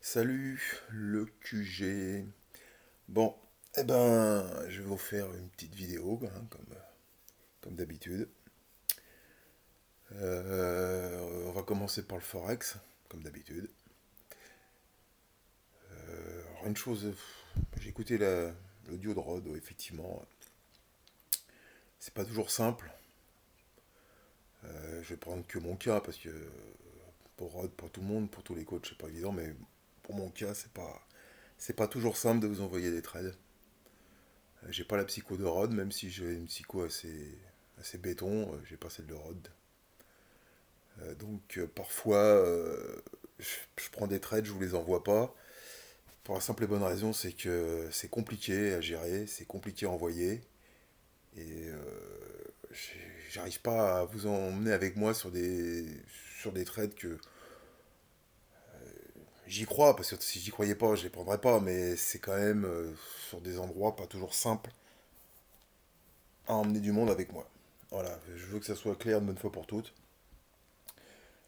Salut le QG. Bon, je vais vous faire une petite vidéo, hein, comme d'habitude. On va commencer par le Forex, comme d'habitude. Alors, une chose, j'ai écouté l'audio de Rod, effectivement, c'est pas toujours simple. Je vais prendre que mon cas, parce que pour Rod, pour tout le monde, pour tous les coachs, c'est pas évident, mais pour mon cas, c'est pas toujours simple de vous envoyer des trades. J'ai pas la psycho de Rod, même si j'ai une psycho assez béton, j'ai pas celle de Rod. Donc parfois, je prends des trades, je vous les envoie pas. Pour la simple et bonne raison, c'est que c'est compliqué à gérer, c'est compliqué à envoyer. Et j'arrive pas à vous emmener avec moi sur des trades que j'y crois, parce que si j'y croyais pas, je les prendrais pas, mais c'est quand même sur des endroits pas toujours simples à emmener du monde avec moi. Voilà, je veux que ça soit clair une bonne fois pour toutes.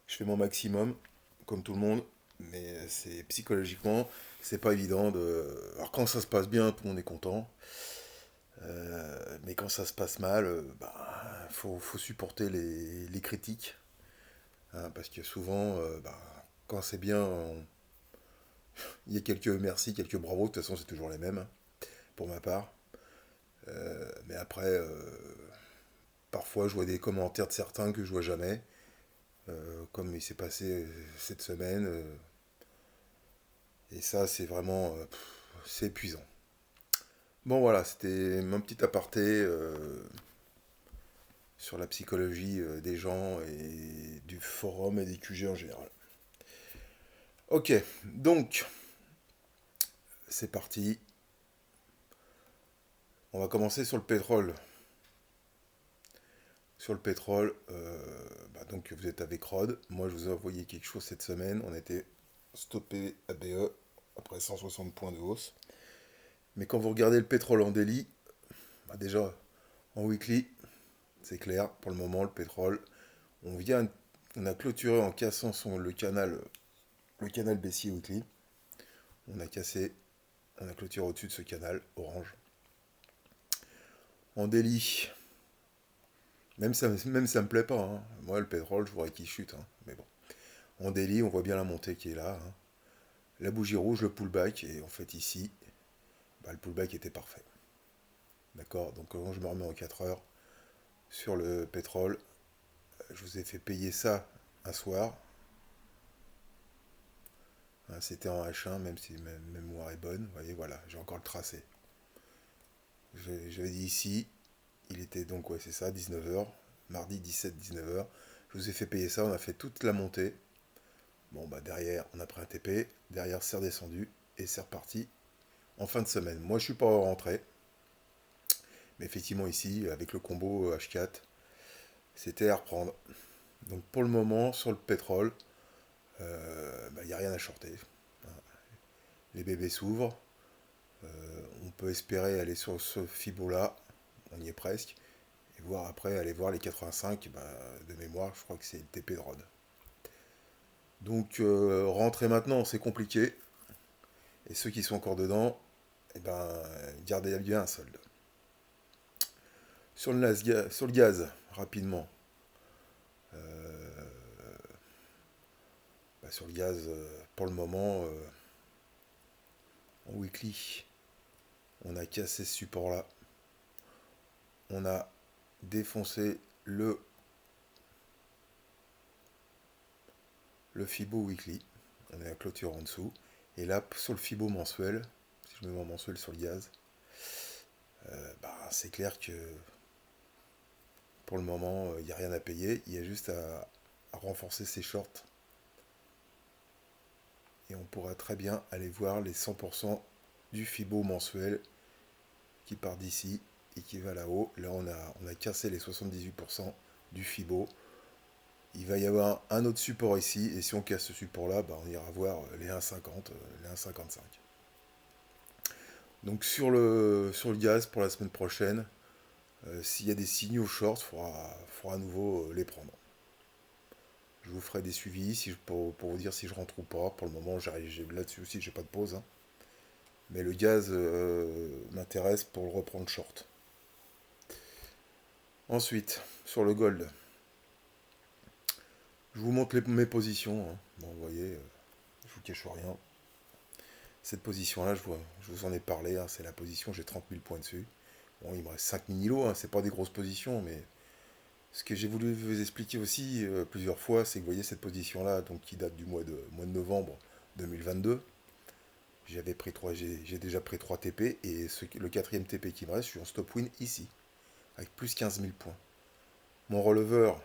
Je fais mon maximum, comme tout le monde, mais c'est psychologiquement, c'est pas évident de. Alors quand ça se passe bien, tout le monde est content, mais quand ça se passe mal, faut supporter les critiques, hein, parce que souvent, quand c'est bien, il y a quelques merci, quelques bravos, de toute façon c'est toujours les mêmes, hein, pour ma part. Mais après, parfois je vois des commentaires de certains que je vois jamais, comme il s'est passé cette semaine. Et ça, c'est vraiment, c'est épuisant. Bon voilà, c'était mon petit aparté sur la psychologie des gens et du forum et des QG en général. Ok, donc c'est parti. On va commencer sur le pétrole. Sur le pétrole, donc vous êtes avec Rod. Moi, je vous ai envoyé quelque chose cette semaine. On a été stoppé à BE après 160 points de hausse. Mais quand vous regardez le pétrole en daily, déjà en weekly, c'est clair. Pour le moment, le pétrole, on vient, on a clôturé en cassant le canal baissier weekly. On a cassé, on a clôturé au-dessus de ce canal orange. En daily, même ça me plaît pas, hein. Moi, le pétrole, je voudrais qu'il chute, hein. Mais bon. En daily, on voit bien la montée qui est là, hein. La bougie rouge, le pullback, et en fait ici, le pullback était parfait. D'accord. Donc quand je me remets en 4 heures sur le pétrole, je vous ai fait payer ça un soir. Hein, c'était en H1, même si ma mémoire est bonne. Vous voyez, voilà, j'ai encore le tracé. J'avais dit ici, il était donc, ouais, c'est ça, 19 heures, mardi 17-19 heures. Je vous ai fait payer ça, on a fait toute la montée. Bon, derrière, on a pris un TP, derrière, c'est redescendu, et c'est reparti en fin de semaine. Moi, je suis pas rentré, mais effectivement, ici, avec le combo H4, c'était à reprendre. Donc, pour le moment, sur le pétrole, il n'y a rien à shorter. Les bébés s'ouvrent, on peut espérer aller sur ce Fibo-là, on y est presque, et voir après, aller voir les 85, de mémoire, je crois que c'est le TP de Rod. Donc rentrer maintenant, c'est compliqué. Et ceux qui sont encore dedans, gardez bien un solde. Sur le gaz, rapidement. Sur le gaz, pour le moment, en weekly, on a cassé ce support-là. On a défoncé le Fibo weekly. On est à clôture en dessous. Et là, sur le Fibo mensuel, si je me mets en mensuel sur le gaz, c'est clair que pour le moment, il n'y a rien à payer. Il y a juste à renforcer ses shorts. Et on pourra très bien aller voir les 100% du Fibo mensuel qui part d'ici et qui va là-haut. Là, on a cassé les 78% du Fibo. Il va y avoir un autre support ici. Et si on casse ce support-là, on ira voir les 1,50, les 1,55. Donc sur le gaz pour la semaine prochaine, s'il y a des signaux short, il faudra à nouveau les prendre. Je vous ferai des suivis pour vous dire si je rentre ou pas. Pour le moment, là-dessus aussi, j'ai pas de pause, hein. Mais le gaz m'intéresse pour le reprendre short. Ensuite, sur le gold, je vous montre mes positions, hein. Bon, vous voyez, je vous cache rien. Cette position-là, je vous en ai parlé, hein, c'est la position, j'ai 30 000 points dessus. Bon, il me reste 5 mini lots, hein, c'est pas des grosses positions, mais ce que j'ai voulu vous expliquer aussi plusieurs fois, c'est que vous voyez cette position-là, donc qui date du mois de novembre 2022. J'ai déjà pris 3 TP, et le quatrième TP qui me reste, je suis en stop win ici, avec plus 15 000 points. Mon releveur,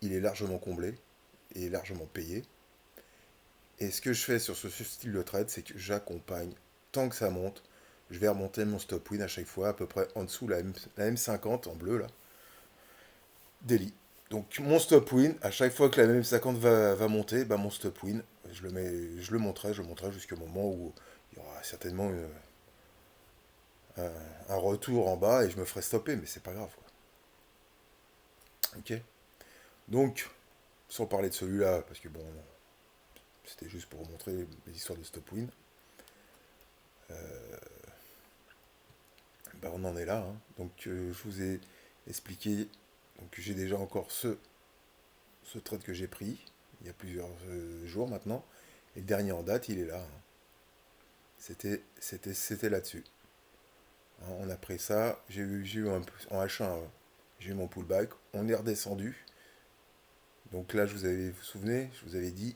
il est largement comblé, et largement payé. Et ce que je fais sur ce style de trade, c'est que j'accompagne, tant que ça monte, je vais remonter mon stop win à chaque fois, à peu près en dessous la M50 en bleu, là, daily. Donc mon stop win, à chaque fois que la M50 va monter, bah, mon stop win, je le monterai jusqu'au moment où il y aura certainement un retour en bas et je me ferai stopper, mais c'est pas grave, quoi. Ok. Donc, sans parler de celui-là, parce que bon, c'était juste pour vous montrer les histoires de stop win, bah, on en est là, hein. Donc je vous ai expliqué, donc j'ai déjà encore ce trade que j'ai pris il y a plusieurs jours maintenant, et le dernier en date, il est là, hein. C'était là-dessus, hein. On a pris ça, j'ai eu en H1, j'ai eu mon pullback, on est redescendu. Donc là, vous vous souvenez, je vous avais dit,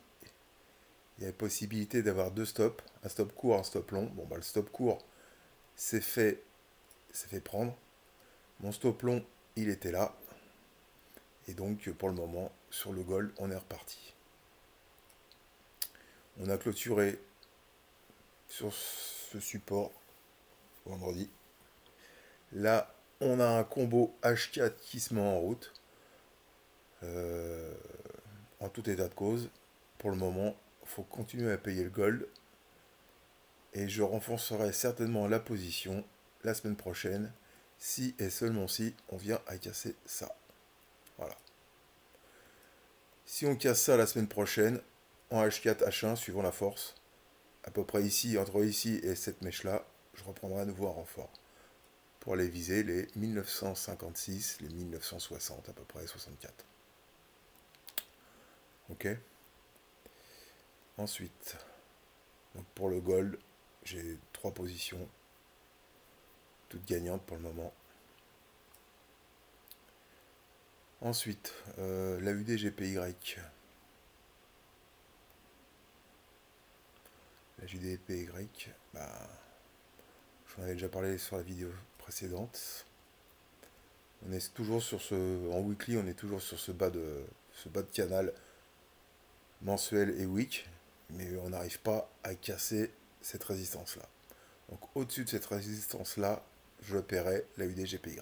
il y avait possibilité d'avoir deux stops, un stop court, un stop long. Bon, bah, le stop court, c'est fait prendre. Mon stop long, il était là. Et donc, pour le moment, sur le gold, on est reparti. On a clôturé sur ce support vendredi. Là, on a un combo H4 qui se met en route. Euh, en tout état de cause, pour le moment, il faut continuer à payer le gold. Et je renforcerai certainement la position la semaine prochaine, si et seulement si on vient à casser ça. Voilà. Si on casse ça la semaine prochaine, en H4, H1, suivant la force, à peu près ici, entre ici et cette mèche-là, je reprendrai à nouveau un renfort pour aller viser les 1956, les 1960 à peu près, 64. Ok. Ensuite, donc pour le gold, j'ai 3 positions, toutes gagnantes pour le moment. Ensuite, la UDGPY. La JDPY, bah, j'en avais déjà parlé sur la vidéo précédente. On est toujours sur en weekly, on est toujours sur ce bas de canal mensuel et week, mais on n'arrive pas à casser cette résistance-là. Donc au-dessus de cette résistance-là, je paierai la UDGPY.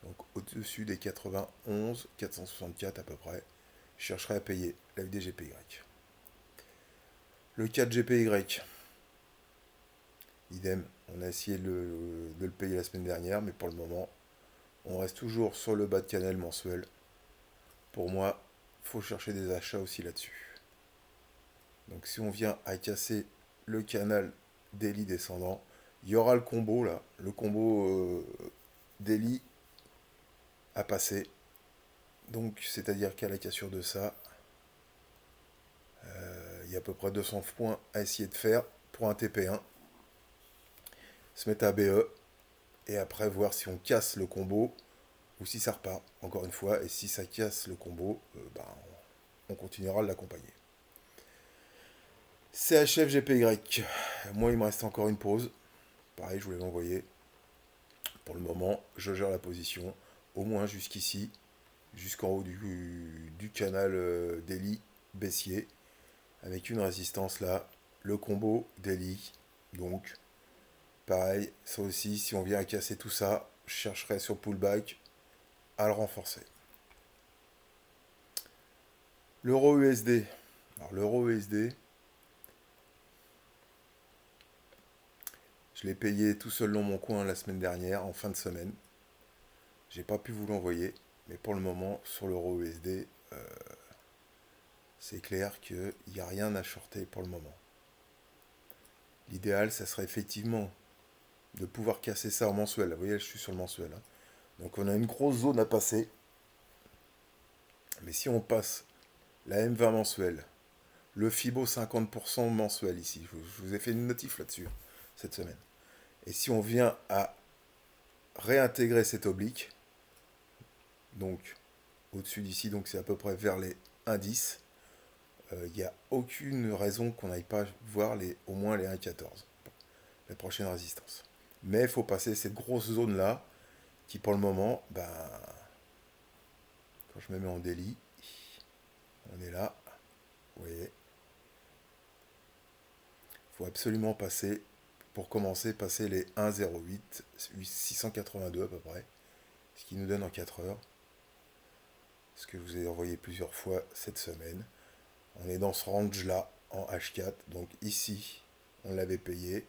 Donc au-dessus des 91, 464 à peu près, je chercherai à payer la UDGPY. Le 4GPY, idem, on a essayé de le payer la semaine dernière, mais pour le moment, on reste toujours sur le bas de canal mensuel. Pour moi, il faut chercher des achats aussi là-dessus. Donc si on vient à casser le canal daily descendant, il y aura le combo là, le combo daily à passer. Donc c'est-à-dire qu'à la cassure de ça, il y a à peu près 200 points à essayer de faire pour un TP1. Se mettre à BE et après voir si on casse le combo ou si ça repart, encore une fois, et si ça casse le combo, ben, on continuera de l'accompagner. CHF GPY, moi il me reste encore une pause, pareil je voulais l'envoyer. Pour le moment, je gère la position, au moins jusqu'ici, jusqu'en haut du canal daily baissier, avec une résistance là, le combo daily, donc pareil, ça aussi, si on vient à casser tout ça, je chercherai sur pullback à le renforcer. L'euro USD. Alors l'euro USD, je l'ai payé tout seul dans mon coin la semaine dernière, en fin de semaine. J'ai pas pu vous l'envoyer, mais pour le moment, sur l'euro USD, c'est clair qu'il n'y a rien à shorter pour le moment. L'idéal, ça serait effectivement de pouvoir casser ça en mensuel. Vous voyez, je suis sur le mensuel, hein. Donc on a une grosse zone à passer. Mais si on passe la M20 mensuelle, le Fibo 50% mensuel ici, je vous ai fait une notif là-dessus cette semaine. Et si on vient à réintégrer cet oblique, donc au-dessus d'ici, donc c'est à peu près vers les 1,10, il n'y a aucune raison qu'on n'aille pas voir au moins les 1,14, les prochaines résistances. Mais il faut passer cette grosse zone-là, qui pour le moment, ben, quand je me mets en délit, on est là, vous voyez, il faut absolument passer, pour commencer, passer les 1,08, 682 à peu près, ce qui nous donne en 4 heures, ce que je vous ai envoyé plusieurs fois cette semaine. On est dans ce range-là en H4, donc ici, on l'avait payé,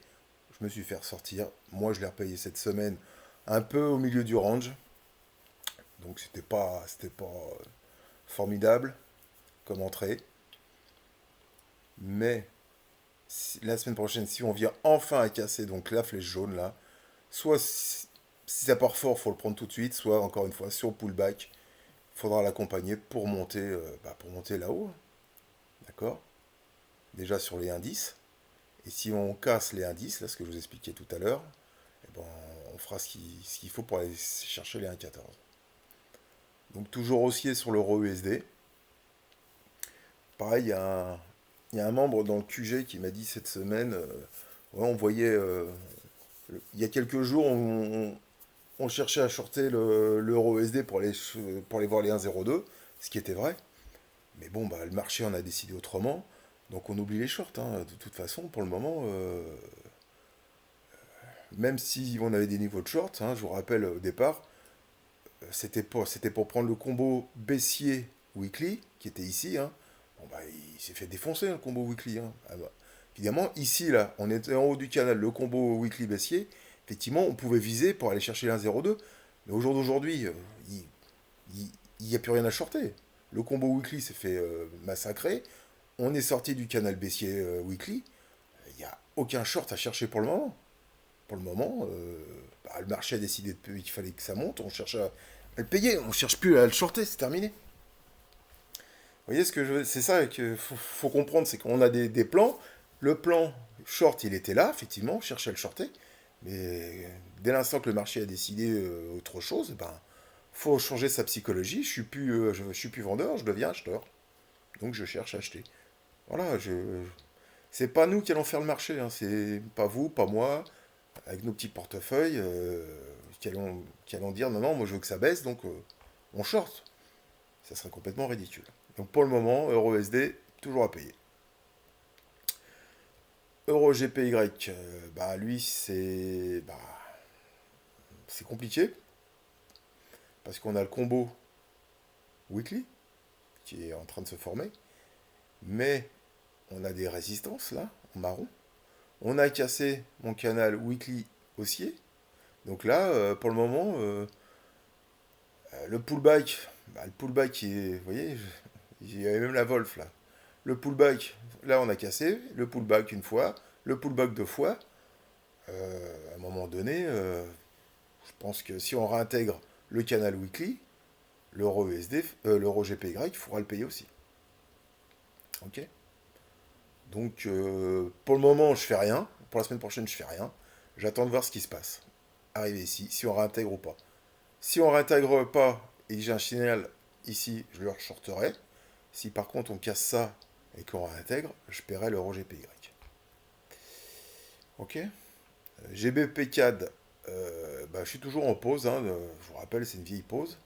je me suis fait ressortir, moi je l'ai repayé cette semaine, un peu au milieu du range, donc c'était pas formidable comme entrée, mais la semaine prochaine, si on vient enfin à casser donc la flèche jaune là, soit si ça part fort, il faut le prendre tout de suite, soit encore une fois, si on pull back, il faudra l'accompagner pour monter là-haut, d'accord? Déjà sur les indices. Et si on casse les indices, là ce que je vous expliquais tout à l'heure, eh ben, on fera ce qu'il faut pour aller chercher les 1,14. Donc toujours haussier sur l'euro USD. Pareil, il y a un membre dans le QG qui m'a dit cette semaine, ouais, on voyait, il y a quelques jours, on cherchait à shorter l'euro USD pour aller voir les 1,02, ce qui était vrai. Mais bon, bah, le marché en a décidé autrement. Donc on oublie les shorts, hein. De toute façon, pour le moment, même si on avait des niveaux de short, hein, je vous rappelle au départ, c'était pour prendre le combo baissier weekly, qui était ici, hein. Bon, bah, il s'est fait défoncer le combo weekly, hein. Ah bah, évidemment, ici, là, on était en haut du canal, le combo weekly baissier. Effectivement, on pouvait viser pour aller chercher l'1,02. Mais au jour d'aujourd'hui, il n'y a plus rien à shorter. Le combo weekly s'est fait massacrer. On est sorti du canal baissier weekly. Il n'y a aucun short à chercher pour le moment. Pour le moment, le marché a décidé qu'il fallait que ça monte. On cherche à le payer. On ne cherche plus à le shorter. C'est terminé. Vous voyez ce que je veux. C'est ça qu'il faut comprendre. C'est qu'on a des plans. Le plan short, il était là. Effectivement, on cherchait à le shorter. Mais dès l'instant que le marché a décidé autre chose, ben, faut changer sa psychologie. Je suis plus vendeur, je deviens acheteur. Donc je cherche à acheter. Voilà, c'est pas nous qui allons faire le marché, hein. C'est pas vous, pas moi, avec nos petits portefeuilles, qui allons dire non, non, moi je veux que ça baisse, donc on short. Ça serait complètement ridicule. Donc pour le moment, EURUSD, toujours à payer. EURGPY, lui c'est compliqué, parce qu'on a le combo weekly qui est en train de se former, mais on a des résistances là, en marron. On a cassé mon canal weekly haussier. Donc là, pour le moment, le pullback, vous voyez, il y avait même la Wolf là. Le pullback, là on a cassé. Le pullback une fois, le pullback deux fois. À un moment donné, je pense que si on réintègre le canal weekly, l'euro USD, l'euro GPY, il faudra le payer aussi. Ok. Donc pour le moment, je fais rien. Pour la semaine prochaine, je fais rien. J'attends de voir ce qui se passe. Arriver ici, si on réintègre ou pas. Si on réintègre pas et que j'ai un signal ici, je le shorterai. Si par contre on casse ça et qu'on réintègre, je paierai l'euro GPY. Ok. GBP CAD, je suis toujours en pause, hein. Je vous rappelle, c'est une vieille pause.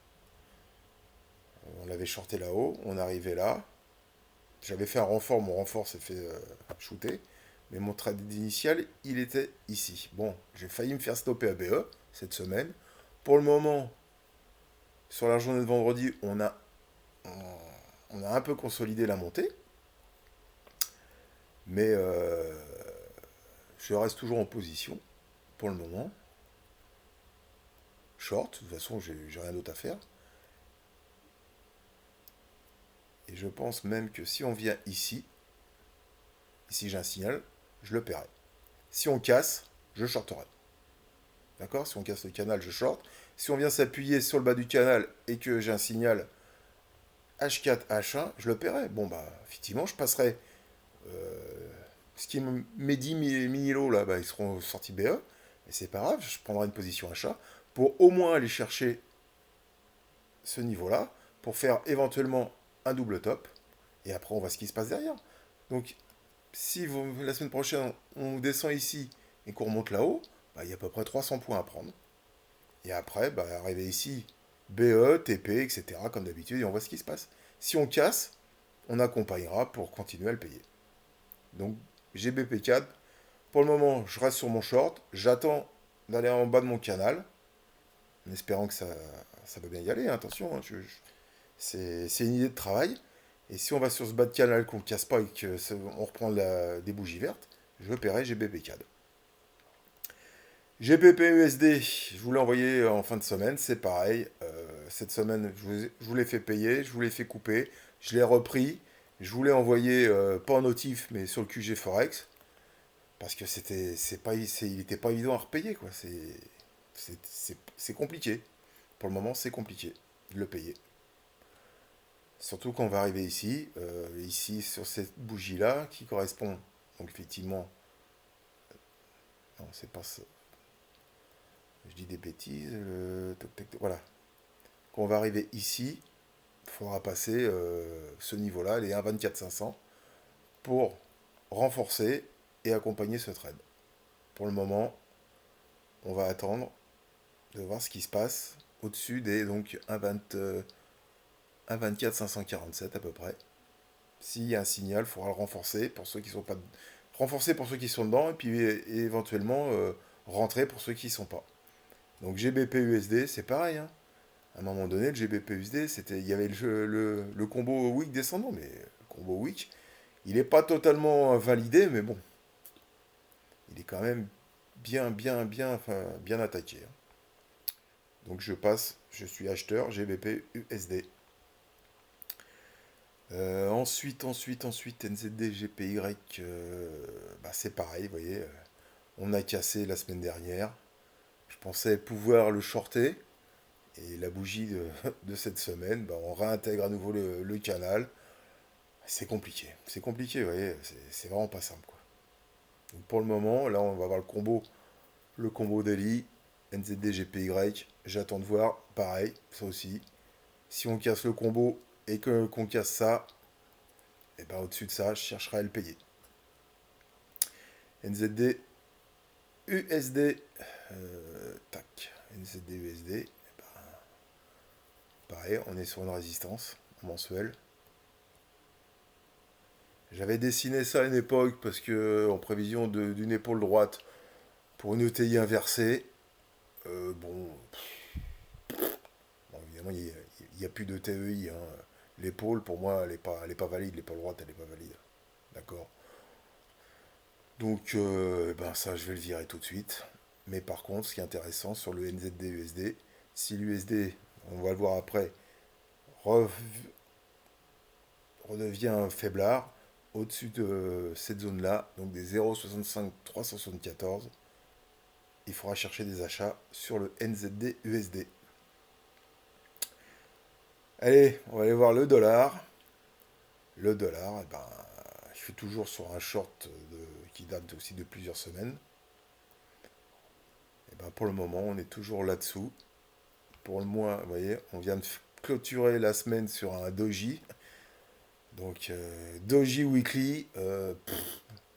On l'avait shorté là-haut, on arrivait là. J'avais fait un renfort, mon renfort s'est fait shooter. Mais mon trade initial, il était ici. Bon, j'ai failli me faire stopper à BE cette semaine. Pour le moment, sur la journée de vendredi, on a un peu consolidé la montée. Mais je reste toujours en position pour le moment. Short, de toute façon, j'ai rien d'autre à faire. Et je pense même que si on vient ici, ici j'ai un signal, je le paierai. Si on casse, je shorterai. D'accord? Si on casse le canal, je short. Si on vient s'appuyer sur le bas du canal et que j'ai un signal H4, H1, je le paierai. Bon, bah, effectivement, je passerai. Ce qui mes 10 mini lots, là, bah, ils seront sortis BE. Mais c'est pas grave, je prendrai une position achat pour au moins aller chercher ce niveau-là, pour faire éventuellement un double top. Et après, on voit ce qui se passe derrière. Donc, si la semaine prochaine, on descend ici et qu'on remonte là-haut, bah, il y a à peu près 300 points à prendre. Et après, bah, arriver ici, BE, TP, etc., comme d'habitude, et on voit ce qui se passe. Si on casse, on accompagnera pour continuer à le payer. Donc, GBP4, pour le moment, je reste sur mon short, j'attends d'aller en bas de mon canal, en espérant que ça va bien y aller, hein, attention, hein, c'est une idée de travail. Et si on va sur ce bas de canal, qu'on ne casse pas et qu'on reprend des bougies vertes, je paierai GBP4. GBP USD, je vous l'ai envoyé en fin de semaine, c'est pareil. Cette semaine, je vous l'ai fait payer, je vous l'ai fait couper, je l'ai repris, je vous l'ai envoyé pas en notif, mais sur le QG Forex, parce que il n'était pas évident à repayer, quoi. C'est compliqué. Pour le moment, c'est compliqué de le payer. Surtout quand on va arriver ici, ici sur cette bougie-là, qui correspond, donc effectivement, non, c'est pas ça. Je dis des bêtises. Voilà. Quand on va arriver ici, il faudra passer ce niveau-là, les 1,24 500, pour renforcer et accompagner ce trade. Pour le moment, on va attendre de voir ce qui se passe au-dessus des donc 1,24 547 à peu près. S'il y a un signal, il faudra le renforcer pour ceux qui sont pas renforcer pour ceux qui sont dedans et puis éventuellement rentrer pour ceux qui ne sont pas. Donc GBP USD, c'est pareil, hein. À un moment donné, le GBP USD, il y avait le combo week descendant, mais le combo week, il n'est pas totalement validé, mais bon, il est quand même enfin, bien attaqué, hein. Donc je suis acheteur GBP USD. Ensuite, NZD GPY, bah c'est pareil, vous voyez, on a cassé la semaine dernière. Je pensais pouvoir le shorter. Et la bougie de cette semaine, bah, on réintègre à nouveau le canal. C'est compliqué. C'est compliqué, vous voyez. C'est vraiment pas simple, quoi. Donc pour le moment, là, on va avoir le combo daily, NZD GPY. J'attends de voir. Pareil, ça aussi. Si on casse le combo et qu'on casse ça, et ben au-dessus de ça, je chercherai à le payer. NZD USD. Tac. NZD USD. Pareil, on est sur une résistance mensuelle. J'avais dessiné ça à une époque parce que en prévision d'une épaule droite pour une ETI inversée. Bon, évidemment, il n'y a plus de TEI, hein. L'épaule, pour moi, elle est pas valide. L'épaule droite, elle n'est pas valide. D'accord. Donc, ben ça, je vais le virer tout de suite. Mais par contre, ce qui est intéressant sur le NZD USD, si l'USD, on va le voir après, redevient faiblard au-dessus de cette zone-là, donc des 0,65 374, il faudra chercher des achats sur le NZD USD. Allez, on va aller voir le dollar. Le dollar, eh ben, je suis toujours sur un short qui date aussi de plusieurs semaines. Et ben, pour le moment, on est toujours là-dessous. Pour le moins, vous voyez, on vient de clôturer la semaine sur un doji. Donc, doji weekly,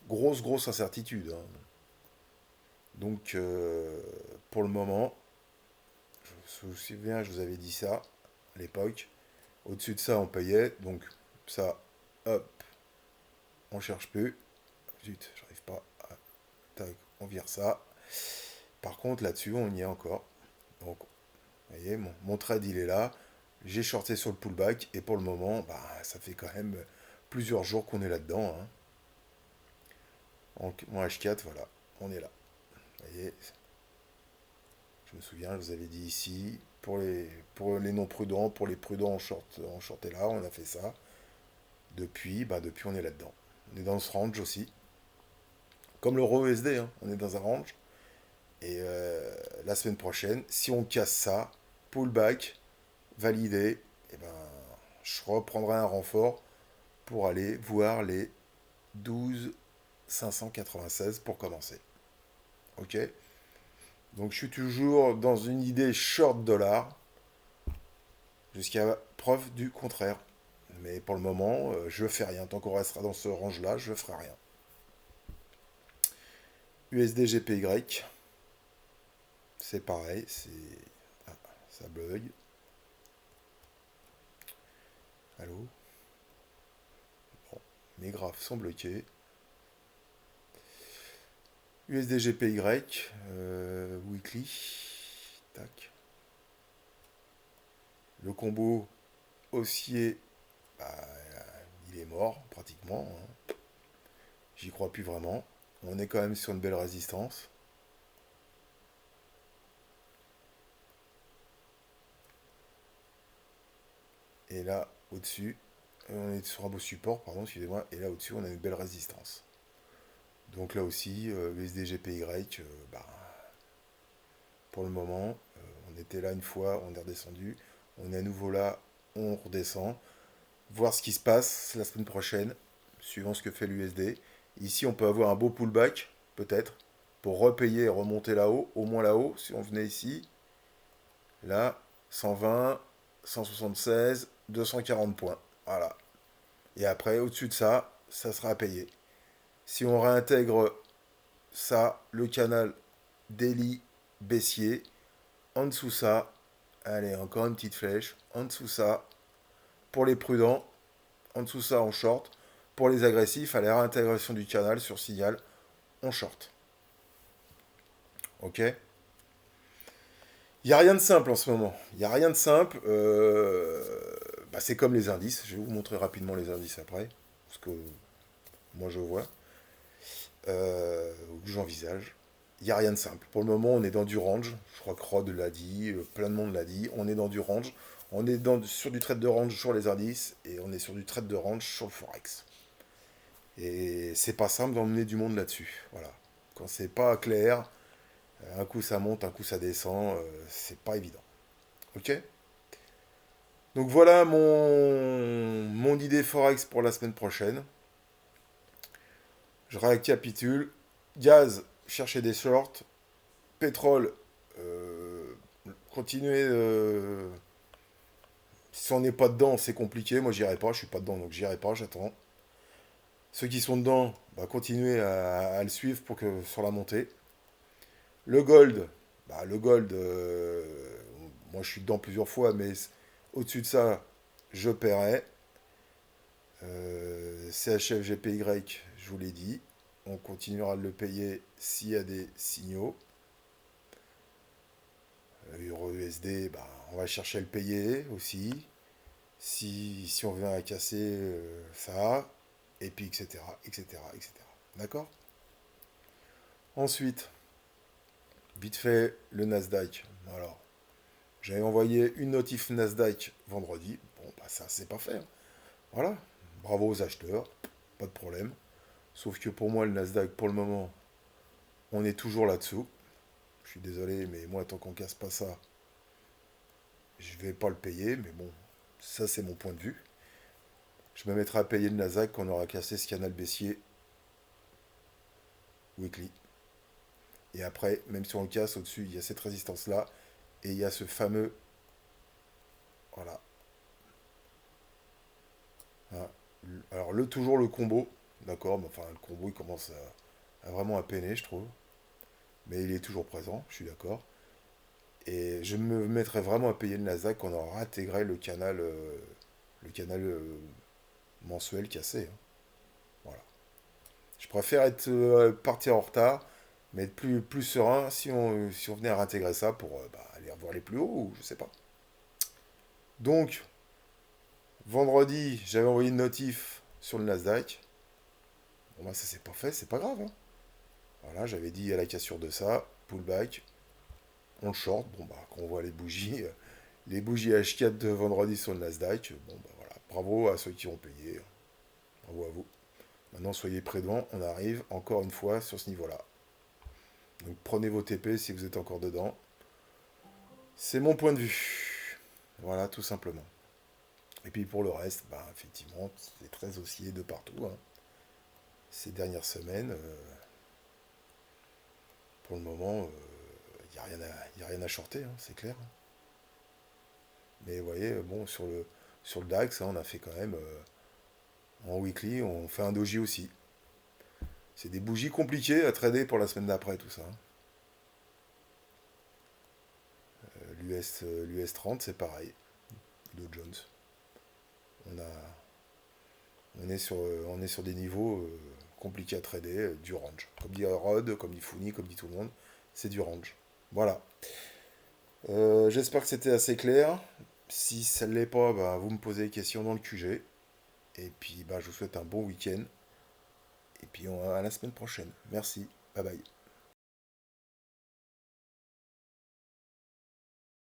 grosse incertitude, hein. Donc, pour le moment, je me souviens, je vous avais dit ça à l'époque. Au-dessus de ça, on payait. Donc, ça, hop, on cherche plus. Zut, j'arrive pas à... Tac, on vire ça. Par contre, là-dessus, on y est encore. Donc, vous voyez, mon trade, il est là. J'ai shorté sur le pullback. Et pour le moment, bah, ça fait quand même plusieurs jours qu'on est là-dedans, hein. En H4, voilà, on est là. Vous voyez, je me souviens, je vous avais dit ici, pour les non prudents, pour les prudents, on shortait là, on a fait ça. Depuis on est là-dedans. On est dans ce range aussi. Comme l'euro USD, hein, on est dans un range. Et la semaine prochaine, si on casse ça, pullback, validé, et ben, je reprendrai un renfort pour aller voir les 12 596 pour commencer. Ok. Donc je suis toujours dans une idée short dollar jusqu'à preuve du contraire. Mais pour le moment, je fais rien. Tant qu'on restera dans ce range-là, je ferai rien. USD GPY, c'est pareil. Ah, ça bug. Allô. Bon, mes graphes sont bloqués. USD GPY, weekly. Tac. Le combo haussier, bah, il est mort pratiquement, hein. J'y crois plus vraiment. On est quand même sur une belle résistance. Et là, au-dessus, on est sur un beau support, pardon, excusez-moi. Et là, au-dessus, on a une belle résistance. Donc là aussi, USD GPY, bah, pour le moment, on était là une fois, on est redescendu. On est à nouveau là, on redescend. Voir ce qui se passe la semaine prochaine, suivant ce que fait l'USD. Ici, on peut avoir un beau pullback, peut-être, pour repayer et remonter là-haut, au moins là-haut, si on venait ici. Là, 120, 176, 240 points. Voilà. Et après, au-dessus de ça, ça sera à payer. Si on réintègre ça, le canal daily baissier, en dessous ça, allez, encore une petite flèche, en dessous ça, pour les prudents, en dessous ça, on short. Pour les agressifs, à la réintégration du canal sur signal, on short. Ok. Il n'y a rien de simple en ce moment. Il n'y a rien de simple. C'est comme les indices. Je vais vous montrer rapidement les indices après. Parce que moi je vois. Ou que j'envisage. Il n'y a rien de simple. Pour le moment, on est dans du range. Je crois que Rod l'a dit. Plein de monde l'a dit. On est dans du range. On est sur du trade de range sur les indices. Et on est sur du trade de range sur le Forex. Et c'est pas simple d'emmener du monde là-dessus. Voilà. Quand c'est pas clair, un coup ça monte, un coup ça descend, c'est pas évident. Ok. Donc voilà mon idée Forex pour la semaine prochaine. Je récapitule. Gaz, chercher des shorts. Pétrole, continuer. Si on n'est pas dedans, c'est compliqué. Moi, j'irai pas. Je suis pas dedans, donc j'irai pas. J'attends. Ceux qui sont dedans, continuez à le suivre pour que sur la montée. Le gold, moi je suis dedans plusieurs fois, mais au-dessus de ça, je paierai. CHF GPY, je vous l'ai dit. On continuera de le payer s'il y a des signaux. Euro USD, on va chercher à le payer aussi. Si on vient à casser ça, et puis etc. etc. etc. D'accord. Ensuite, vite fait, le Nasdaq. Alors, j'avais envoyé une notif Nasdaq vendredi. Bon, ça, c'est pas fait, hein. Voilà. Bravo aux acheteurs. Pas de problème. Sauf que pour moi, le Nasdaq, pour le moment, on est toujours là-dessous. Je suis désolé, mais moi, tant qu'on casse pas ça, je vais pas le payer. Mais bon, ça, c'est mon point de vue. Je me mettrai à payer le Nasdaq quand on aura cassé ce canal baissier weekly. Et après, même si on le casse au-dessus, il y a cette résistance-là. Et il y a ce fameux. Voilà. Hein. Alors, toujours le combo. D'accord, mais enfin, le combo, il commence à vraiment à peiner, je trouve. Mais il est toujours présent, je suis d'accord. Et je me mettrai vraiment à payer le Nasdaq quand on aura intégré le canal mensuel cassé, hein. Voilà. Je préfère être parti en retard, mais être plus serein si on venait à réintégrer ça pour aller revoir les plus hauts, ou je sais pas. Donc, vendredi, j'avais envoyé une notif sur le Nasdaq. Bon, ça c'est pas fait, c'est pas grave, hein. Voilà, j'avais dit à la cassure de ça, pullback, on le short. Bon, quand on voit les bougies H4 de vendredi sur le Nasdaq, bon, voilà, bravo à ceux qui ont payé. Bravo à vous. Maintenant, soyez prudents, on arrive encore une fois sur ce niveau-là. Donc prenez vos TP si vous êtes encore dedans. C'est mon point de vue. Voilà, tout simplement. Et puis pour le reste, bah, effectivement, c'est très oscillé de partout, hein. Ces dernières semaines, pour le moment, il n'y a rien à shorter, hein, c'est clair. Mais vous voyez, bon, sur le DAX, hein, on a fait quand même, en weekly, on fait un doji aussi. C'est des bougies compliquées à trader pour la semaine d'après, tout ça, hein. L'US 30, c'est pareil. Dow Jones. On a, on est sur des niveaux compliqués à trader, du range. Comme dit Rod, comme dit Founi, comme dit tout le monde, c'est du range. Voilà. J'espère que c'était assez clair. Si ça ne l'est pas, bah, vous me posez des questions dans le QG. Et puis bah, je vous souhaite un bon week-end. Et puis à la semaine prochaine. Merci. Bye bye.